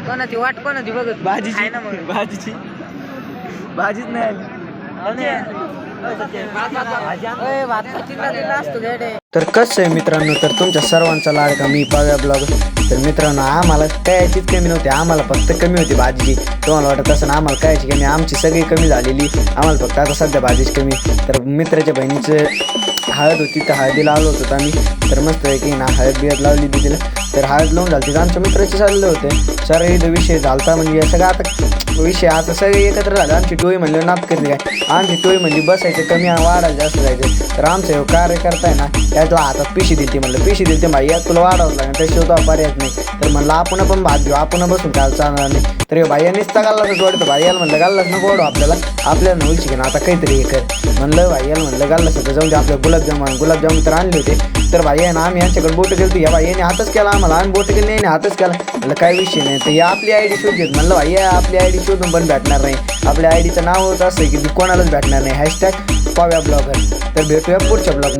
कोणाची वाट कोणाची बघत भाजीची आहे ना मग भाजीची भाजीच नाही आली. तर कसं आहे मित्रांनो, तर तुमच्या सर्वांचा लाडका मी पाव्या ब्लॉग. तर मित्रांनो, आम्हाला कायचीच कमी नव्हती, आम्हाला फक्त कमी होती भाजीची. तुम्हाला वाटत असं आम्हाला कायची कमी, आमची सगळी कमी झालेली, आम्हाला फक्त आता सध्या भाजीच कमी. तर मित्राच्या बहिणीचं हळद होती, तर हळदीला आलो होतो आम्ही. तर मस्त आहे की ना हळद बिळद लावली दिदीला. तर हळद लावून झाली तर आमच्या मित्राचे चालले होते सर इथं विषय झालता. म्हणजे सगळं आता विषय आता सगळे एकत्र झाले. आमची टोळी म्हणली नात करते काय, आमची टोळी म्हणली बसायचं कमी वाढायला जास्त जायचं. तर आमचं कार्यकर्ता आहे ना त्यातला हातात पिशी दिली. म्हणलं पिशी दिली भाई तुला वाढावं लागेल, त्याशिवाय तो पर्याय नाही. तर म्हणलं आपण पण भात घेऊ, आपण बसून काय चालणार नाही. तर भाईयानीच तर गाल्लाच वाढतं. भाईयाला म्हणलं गाल्लाच नको वाढू, आपल्याला नवल शिकेन आता काहीतरी हे कर. म्हणलं भाईयाला म्हणलं गाल्लाच होतं जाऊन दे, आपल्या गुलाबजामुन तर आणले होते. तर भाई आहे ना आम्ही यांच्याकडे बोट केलं, या भाईयाने हातच केला आम्हाला, आम्ही बोट केली नाही हातच केला. म्हणलं काय विषय नाही. तर या आपली आयडी शोध घेत. म्हणलं भाई आपली आयडी शोधून पण भेटणार नाही. आपल्या आयडीचं नावच असं आहे की कोणालाच भेटणार नाही. # पाव्या ब्लॉगर. तर भेटूया पुढच्या ब्लॉग.